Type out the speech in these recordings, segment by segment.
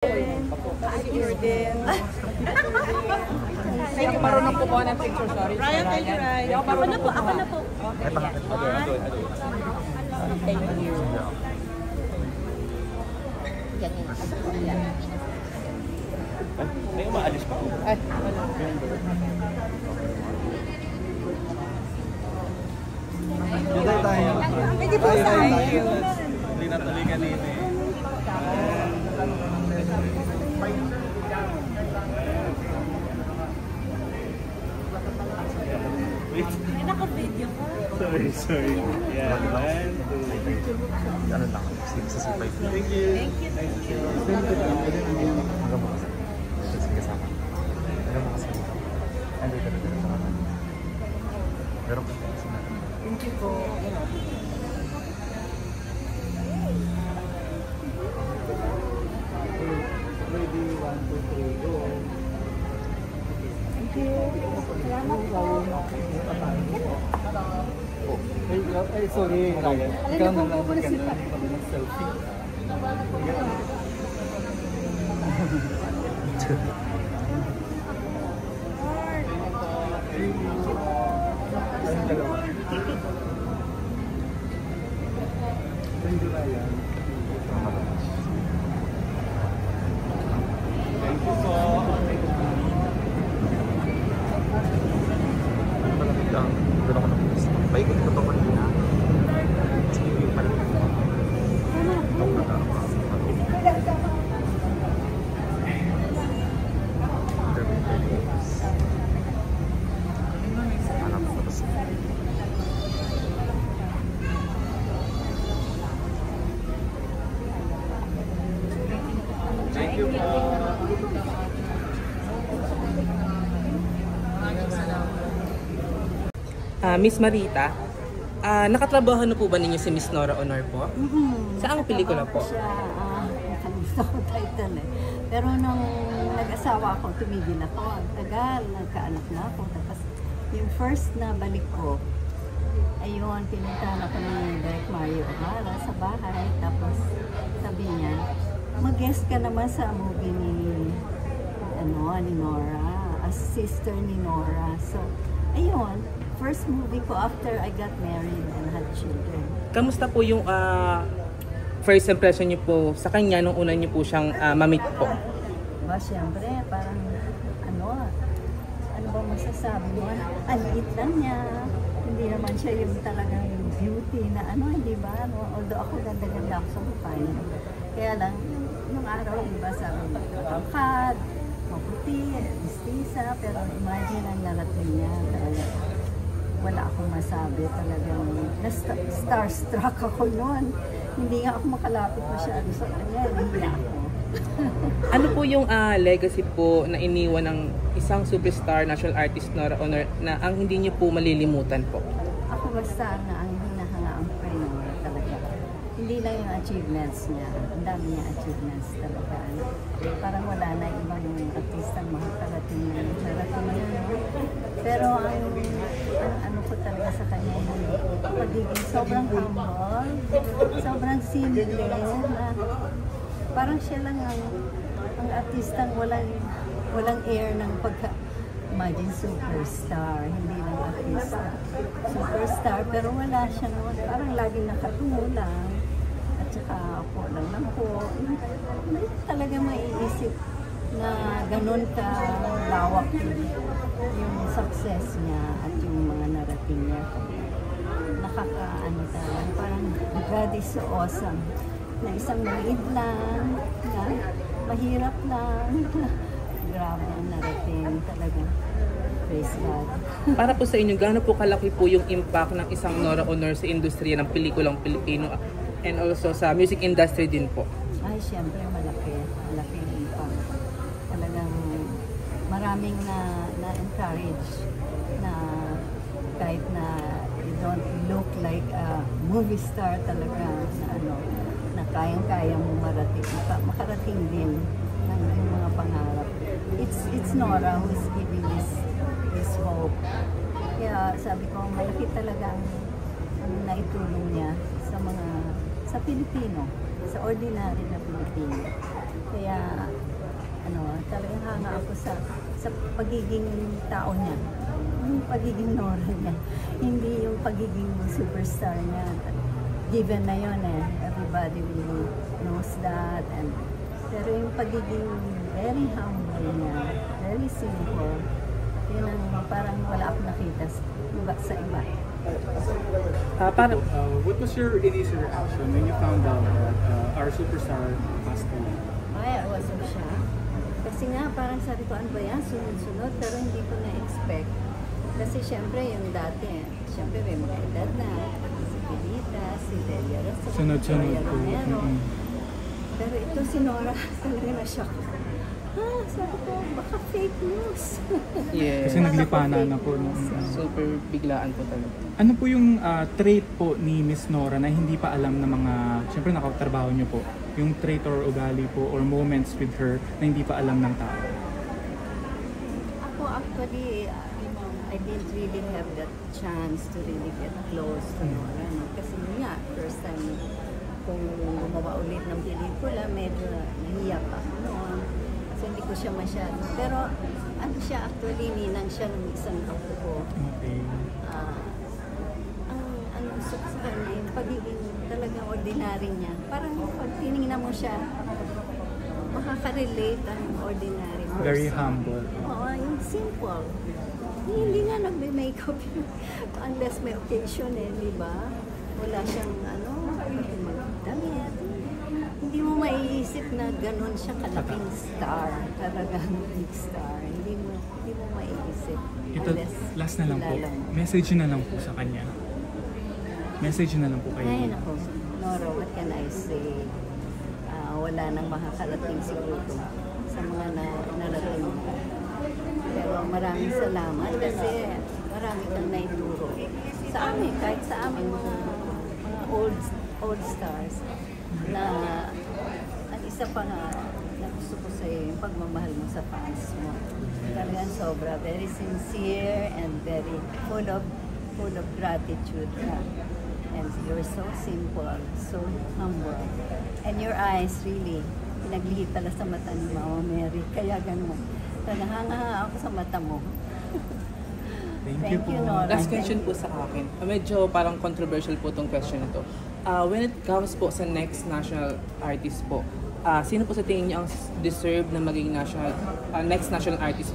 Picture din. Hindi ako marunong kumuha ng picture, sorry. Ryan, thank you, Ryan. Ako na po, ako na po. Thank you. May umaalis pa po. Ay, wala. Dito tayo. Pwede po sa akin. Hindi natuloy kanina eh. May naka-video ka. Sorry. Yeah, man. Ano lang, sa C5. Thank you. Thank you. Hanggang bukas. Sige kasama. Hanggang bukas. Andito na dito sa kanan. Meron pa tayo sa natin. Thank you po. Ready, 1, 2, 3, go. Thank you. Salamat po. Ay, sorry, Ryan. Ikaw na lang maganda ng selfie. Thank you, Ryan. Thank you po. Malapit lang. Doon ako na-post. Paikot ko ito kanina. Sige, yung pala. Thank you po. Miss Marita, nakatrabaho na po ba ninyo si Miss Nora Honor po? Saang pelikula po? Nakalimutan ko title eh. Pero nung nag-asawa ako, tumigil ako. Ang tagal, nagkaanak na ako. Tapos yung first na balik ko, ayun, pinuntahan ako ni Direk Mario O'Hara sa bahay. Tapos sabi niya, mag-guest ka naman sa movie ni Nora, as sister ni Nora. So, ayun, first movie ko after I got married and had children. Kamusta po yung first impression niyo po sa kanya nung una niyo po siyang mamit po? Siyempre, parang ano ba masasabi mo? Ang liit lang niya. Hindi naman siya yung talagang beauty na hindi ba? Although ako ganda-ganda ako sa mukha niya. Kaya lang, nung araw, iba sabi mo, matangkad, maputi, mistisa, pero imagine ang narating niya. Talaga, wala akong masabi. Talagang starstruck ako noon. Hindi nga ako makalapit masyado sa kanya. Hindi ako. Ano po yung legacy po na iniwan ng isang superstar national artist Nora Honor na ang hindi niyo po malilimutan po? Ako basta ang hinahangaan ko kay Nora talaga. Hindi lang yung achievements niya. Ang dami niya achievements talaga. Parang wala na ibang artistang makakarating na narating niya. Pero ang ano ko talaga sa kanya yung pagiging sobrang humble, sobrang simple na parang siya lang ang artistang walang air ng imagine superstar, hindi lang artista. Superstar, pero wala siya naman. Parang laging nakatungo lang. At saka po lang po. Hindi talaga maiisip na ganun ka lawak yung success niya at yung mga narating niya. Nakakaano talaga. Parang God is so awesome. Na isang maliit lang, na mahirap lang. Grabe ang narating talaga. Praise God. Para po sa inyo, gaano po kalaki po yung impact ng isang Nora Honor sa industriya ng pelikulang Pilipino and also sa music industry din po? Ay, siyempre malaki. Malaki ang impact. Talagang maraming na-encourage na kahit na you don't look like a movie star talaga na kayang-kaya mo makarating din ng mga pangarap. It's Nora who's giving this hope. Kaya sabi ko, malaki talaga ang naitulong niya sa Pilipino, sa ordinary na Pilipino. Kaya, talagang hanga ako sa pagiging tao niya. Yung pagiging Nora niya. Hindi yung pagiging superstar niya. Given na yun everybody really knows that. Pero yung pagiging very humble niya, very simple, yun ang parang wala akong nakita sa iba. What was your initial reaction when you found out that our superstar passed away? Ay, I was so shocked. Kasi nga, parang sabi ko, ano ba yan? Sunod-sunod, pero hindi ko na-expect. Kasi syempre, yung dati, syempre may mga edad na. Si Pilita, si Delia Rasa, Sunod-sunod si po. Romero. Pero ito si Nora, talaga na-shock. Sabi ko, baka fake news. Yes. Kasi naglipana na po. Super biglaan po talaga. Ano po yung trait po ni Miss Nora na hindi pa alam ng mga, syempre nakatrabaho niyo po, yung trait or ugali po or moments with her na hindi pa alam ng tao? Ako actually, I didn't really have that chance to really get close to Nora. No? Kasi nga, first time kung gumawa ulit ng pelikula, medyo nahiya pa ako noon. Kasi hindi ko siya masyado. Pero ano siya, actually, ninang siya ng isang ako ko. Okay. Ang gusto ko sa kanya, yung pagiging talagang ordinary niya. Parang pag tinignan mo siya, makaka-relate ang ordinary person. Very humble. Oo, yung simple. Hindi nga nagme-makeup yun. Unless may occasion di ba? Wala siyang magdamit. Hindi mo maiisip na ganun siya kalaking star. Talagang big star. Hindi mo maiisip. Ito, last na lang po. kilala mo. Message na lang po sa kanya. Message na lang po kayo. Ay, naku. Nora, what can I say? Wala nang makakarating siguro sa mga narating mo. Pero maraming salamat kasi marami kang naituro. Sa amin, kahit sa amin, mga old stars, na ang isa pa nga na gusto ko sa'yo, yung pagmamahal mo sa fans mo. Talagang sobra, very sincere and very full of gratitude. And you're so simple, so humble. And your eyes really, pinaglihit pala sa mata ni Mama Mary. Kaya ganun. Nahanga ako sa mata mo. Thank you, Nora. Last question po sa akin. Medyo parang controversial po itong question na to. When it comes po sa next national artist po, sino po sa tingin niyo ang deserve na maging next national artist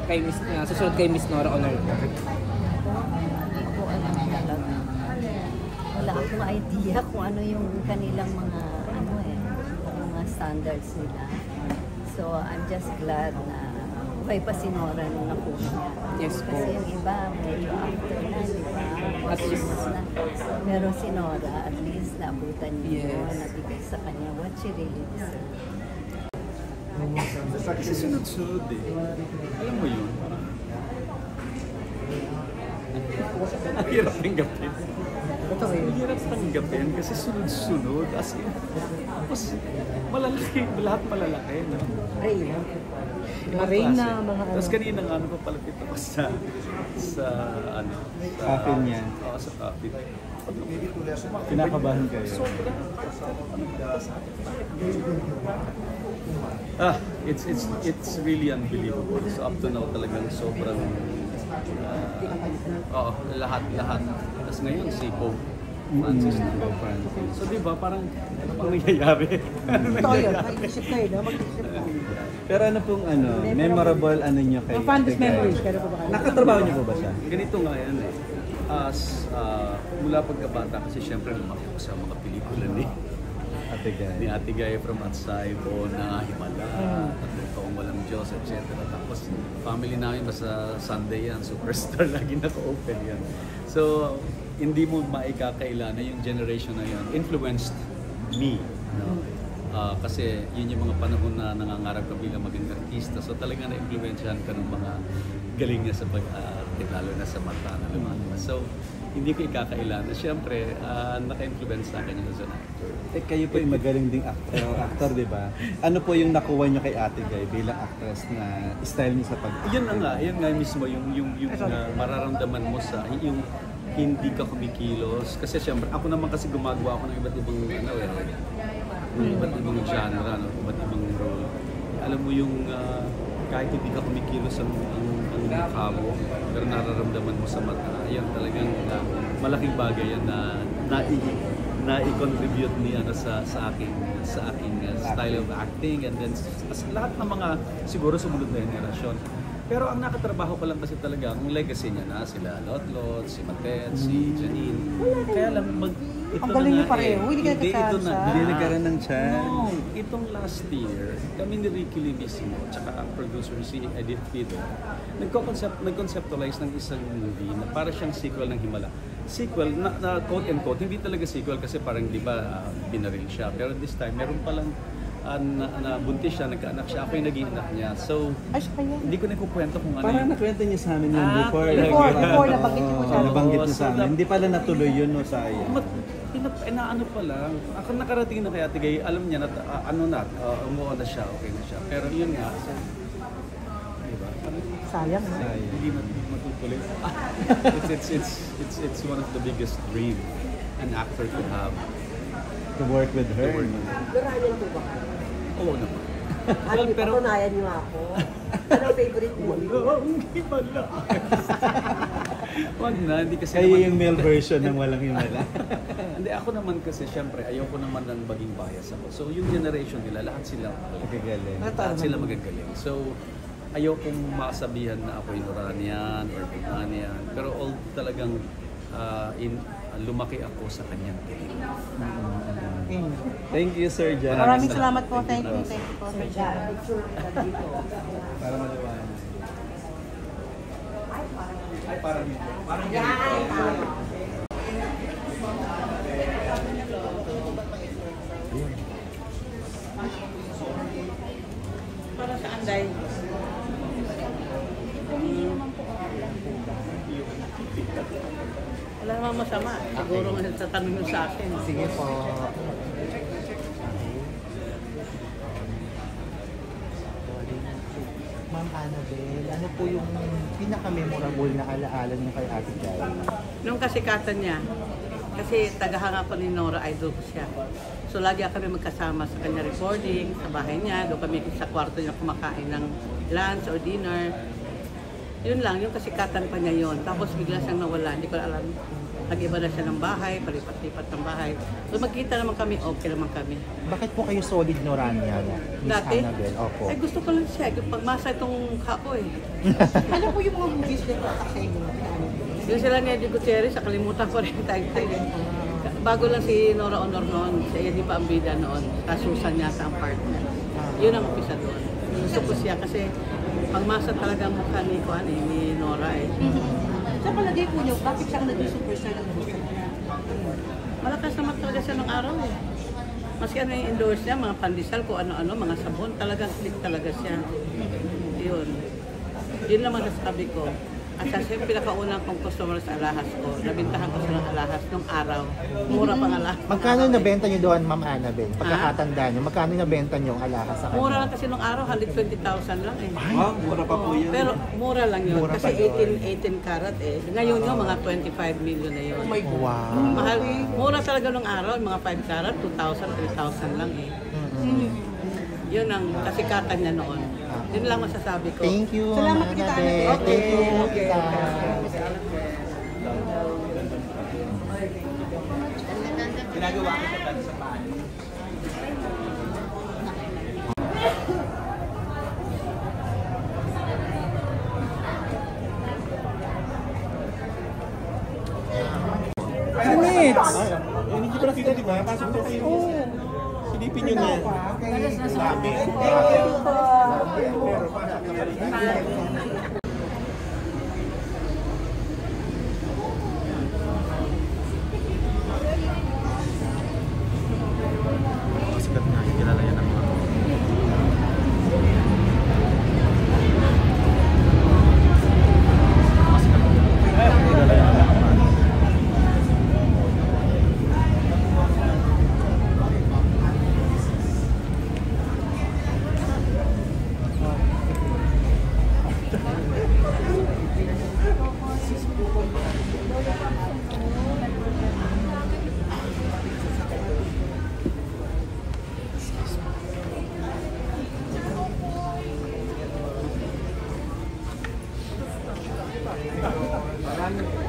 kay susunod kay Miss Nora Honor? Hindi ko alam talaga. Wala akong idea kung ano yung kanilang mga mga standards nila. So I'm just glad na buhay pa si Nora nung nakuha niya. Yes po. Kasi yung iba, medyo after na, di ba? At least Na. Pero si Nora, at least naabutan niya Yes. yun, nabigay sa kanya what she really deserves. Kasi sunod-sunod Alam mo yun? Ang hirap tanggapin. Ang hirap tanggapin kasi sunod-sunod. As in, tapos malalaki, lahat malalaki. No? Reyna, mga Tapos kanina nga papalapit ako sa Coffin niya. Oo, sa coffin. Kinakabahan kayo. It's really unbelievable. So up to now talagang sobrang lahat. Tapos ngayon si Pope Francis na. So di ba parang ano pang nangyayari? Pero ano pong memorable niyo kay fondest memories, kaya po ba kayo? Nakatrabaho niyo po ba siya? Ganito nga yan mula pagkabata kasi syempre lumaki ko sa mga pelikula ni Ate Guy from Atsay po na Himala, Tatlong Walang Diyos, etc. Tapos family namin basta Sunday yan, Superstar, lagi naka-open yan. So hindi mo maikakaila na yung generation na yun influenced me. No? Kasi yun yung mga panahon na nangangarap ka bilang maging artista. So talaga na-influensyahan ka ng mga galing niya sa pag-arte, lalo na sa mata na lumalabas. So hindi ko ikakaila na siyempre naka-influence sa akin yung as an actor. Kayo po yung magaling ding actor, di ba? Ano po yung nakuha niyo kay Ate Guy bilang actress na style niyo sa pag-actor? Yun nga mismo yung mararamdaman mo sa yung hindi ka kumikilos kasi syempre ako naman kasi gumagawa ako ng iba't ibang iba't ibang genre, no? Iba't ibang role. Alam mo yung kahit hindi ka kumikilos ang mukha mo, pero nararamdaman mo sa mata, yan talagang malaking bagay yan na i-contribute niya sa aking style of acting, and then lahat ng mga siguro sumunod na henerasyon. Pero ang nakatrabaho ko lang kasi talaga, ang legacy niya na sila Lotlot, si Matet, si Janine. Kaya lang ito ang galing na niyo pareho, hindi ka nagkachance. Hindi nagkaroon ng chance. No, itong last year, kami ni Ricky Libisimo, tsaka ang producer si Edith Pido, nag-conceptualize ng isang movie na para siyang sequel ng Himala. Sequel, na quote and quote, hindi talaga sequel kasi parang di ba pinaril siya. Pero this time, meron palang buntis siya, nagkaanak siya, ako yung naging anak niya. So, hindi ko na kukwento kung ano parang nakwento niya sa amin yun before. Before, nabanggit niyo po siya. Nabanggit niya sa amin. Hindi pala natuloy yun, no, sayang. Inaano pa lang. Ako nakarating na kay Ate Gay, alam niya na, umuha na siya, okay na siya. Pero yun nga, diba? Sayang, no? Hindi matutuloy. It's one of the biggest dream an actor could have. To work with her. Ryan po ba? Oo naman. Well, pero patunayan niyo ako. Ano favorite movie? Hindi pala. Wag na, hindi kasi Kayo yung male version ng Walang Himala. Hindi, ako naman kasi syempre ayoko naman ng maging bias ako. So yung generation nila, lahat sila Magagaling. lahat sila magagaling. So ayokong masabihan na ako'y Noranian or Bimanian. Pero all talagang lumaki ako sa kanyang tingin. Thank you, Sir Jan. Maraming salamat po. Thank you po, Sir Jan. Para maliwanag. Para sa Anday. Wala namang masama. Siguro nga tatanong nyo sa akin. Sige po. Ma'am Annabelle, ano po yung pinaka-memorable na alaala niyo kay Ate Jai? Nung kasikatan niya, kasi tagahanga ko ni Nora, idol ko siya. So lagi kami magkasama sa kanya recording, sa bahay niya, doon kami sa kwarto niya kumakain ng lunch or dinner. Yun lang, yung kasikatan pa niya yun. Tapos bigla siyang nawala, hindi ko alam. Nag-iba na siya ng bahay, palipat-lipat ng bahay. So magkita naman kami, okay naman kami. Bakit po kayo solid Norania, Miss Dati? Annabelle? Opo. Ay gusto ko lang siya, yung pagmasa itong kapo eh. Ano po yung mga movies na tatak sa inyo? Yung sila ni Eddie Gutierrez, nakalimutan ko rin tag-tag. Bago lang si Nora Honor noon, si Eddie pa ang bida noon. Kasusan yata ang partner. Yun ang umpisa doon. Gusto ko siya kasi pagmasa talaga ang mukha ni Kuan ni Nora eh. Sa palagay po niyo, bakit siya naging superstar ng gusto niya? Malakas naman talaga siya ng araw eh. Maski ano yung endorse niya, mga pandesal, kung ano-ano, mga sabon, talagang click talaga siya. Yun. Yun lang masasabi ko. At siya yung pinakaunang kong customer sa alahas ko. Nabintahan ko siya ng alahas nung araw. Mura pang alahas. Magkano nabenta niyo doon, Ma'am Annabelle? Pagkakatanda niyo, magkano nabenta niyo ang alahas sa kanya? Mura lang kasi nung araw, 120,000 lang eh. Wow, mura pa po yan. Pero mura lang yun. Mura Kasi pa yun. 18 karat eh. Ngayon yung mga 25 million na yun. Wow. Mahal. Mura talaga nung araw, mga 5 karat, 2,000, 3,000 lang eh. Yun ang kasikatan niya noon. Yun lang masasabi ko. Thank you, Salamat Ma'am kita, Annabelle. Annabelle. Thank you, Okay. Ginagawa kita dati sa bahay. Sinits! Hindi ko nakita, di ba? Pasok na kayo. Silipin nyo na. Sabi. Sikat nga, kilala yan ng mga ma'am,